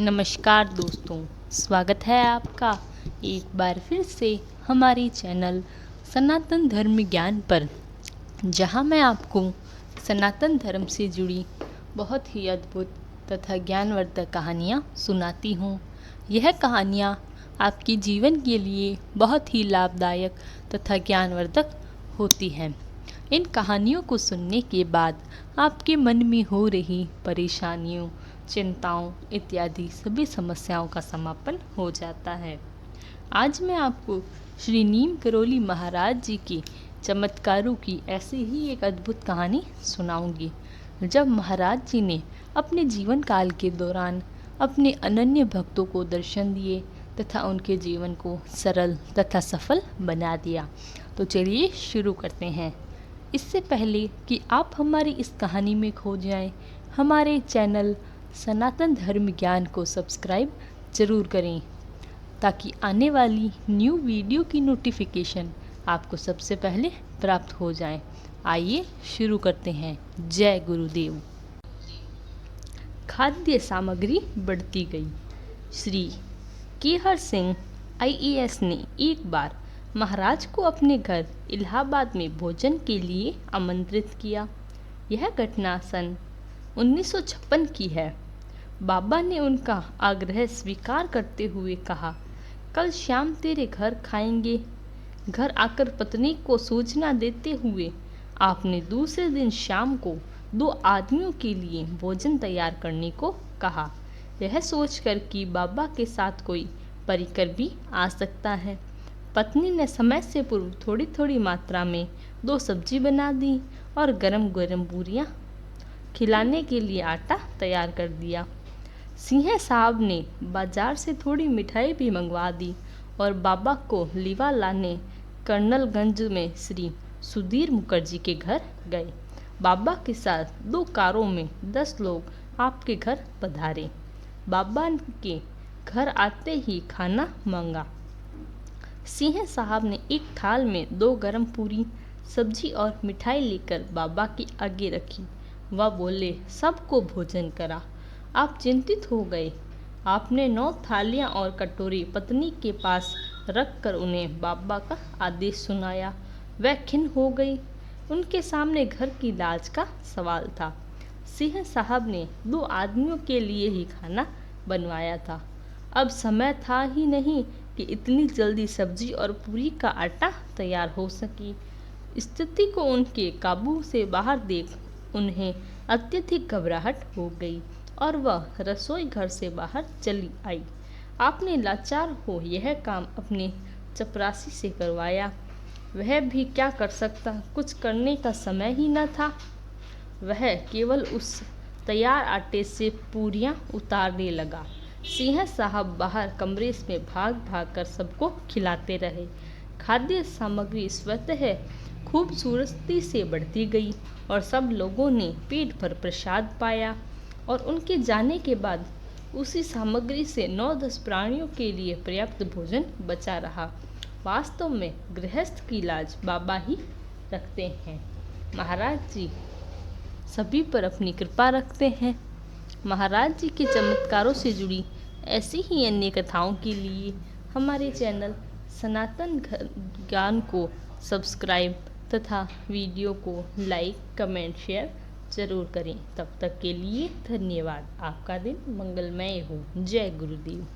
नमस्कार दोस्तों, स्वागत है आपका एक बार फिर से हमारे चैनल सनातन धर्म ज्ञान पर, जहां मैं आपको सनातन धर्म से जुड़ी बहुत ही अद्भुत तथा ज्ञानवर्धक कहानियां सुनाती हूं। यह कहानियां आपके जीवन के लिए बहुत ही लाभदायक तथा ज्ञानवर्धक होती हैं। इन कहानियों को सुनने के बाद आपके मन में हो रही परेशानियों, चिंताओं इत्यादि सभी समस्याओं का समापन हो जाता है। आज मैं आपको श्री नीम करोली महाराज जी के चमत्कारों की ऐसी ही एक अद्भुत कहानी सुनाऊंगी। जब महाराज जी ने अपने जीवन काल के दौरान अपने अनन्य भक्तों को दर्शन दिए तथा उनके जीवन को सरल तथा सफल बना दिया। तो चलिए शुरू करते हैं। इससे पहले कि आप हमारी इस कहानी में खो जाएं, हमारे चैनल सनातन धर्म ज्ञान को सब्सक्राइब ज़रूर करें ताकि आने वाली न्यू वीडियो की नोटिफिकेशन आपको सबसे पहले प्राप्त हो जाए। आइए शुरू करते हैं। जय गुरुदेव। खाद्य सामग्री बढ़ती गई। श्री केहर सिंह आईएएस ने एक बार महाराज को अपने घर इलाहाबाद में भोजन के लिए आमंत्रित किया। यह घटना सन 1956 की है। बाबा ने उनका आग्रह स्वीकार करते हुए कहा, कल शाम तेरे घर खाएंगे। घर आकर पत्नी को सूचना देते हुए आपने दूसरे दिन शाम को 2 आदमियों के लिए भोजन तैयार करने को कहा, यह सोचकर कि बाबा के साथ कोई परिकर भी आ सकता है। पत्नी ने समय से पूर्व थोड़ी थोड़ी मात्रा में 2 सब्जी बना दी और गरम गरम पूरियाँ खिलाने के लिए आटा तैयार कर दिया। सिंह साहब ने बाजार से थोड़ी मिठाई भी मंगवा दी और बाबा को लीवा लाने कर्नलगंज में श्री सुधीर मुखर्जी के घर गए। बाबा के साथ 2 कारों में 10 लोग आपके घर पधारे। बाबा के घर आते ही खाना मांगा। सिंह साहब ने एक थाल में 2 गरम पूरी, सब्जी और मिठाई लेकर बाबा के आगे रखी। वह बोले, सबको भोजन करा। आप चिंतित हो गए। आपने 9 थालियां और कटोरी पत्नी के पास रखकर उन्हें बाबा का आदेश सुनाया। वह खिन्न हो गई। उनके सामने घर की लाज का सवाल था। सिंह साहब ने 2 आदमियों के लिए ही खाना बनवाया था। अब समय था ही नहीं कि इतनी जल्दी सब्जी और पूरी का आटा तैयार हो सकी। स्थिति को उनके काबू से बाहर देख उन्हें अत्यधिक घबराहट हो गई और वह रसोई घर से बाहर चली आई। आपने लाचार हो यह काम अपने चपरासी से करवाया। वह भी क्या कर सकता, कुछ करने का समय ही न था। वह केवल उस तैयार आटे से पूरियां उतारने लगा। सिंह साहब बाहर कमरे में भाग भाग कर सबको खिलाते रहे। खाद्य सामग्री स्वतः खूबसूरती से बढ़ती गई और सब लोगों ने पेट भर प्रसाद पाया और उनके जाने के बाद उसी सामग्री से 9-10 प्राणियों के लिए पर्याप्त भोजन बचा रहा। वास्तव में गृहस्थ की लाज बाबा ही रखते हैं। महाराज जी सभी पर अपनी कृपा रखते हैं। महाराज जी के चमत्कारों से जुड़ी ऐसी ही अन्य कथाओं के लिए हमारे चैनल सनातन ज्ञान को सब्सक्राइब तथा वीडियो को लाइक, कमेंट, शेयर ज़रूर करें। तब तक के लिए धन्यवाद। आपका दिन मंगलमय हो। जय गुरुदेव।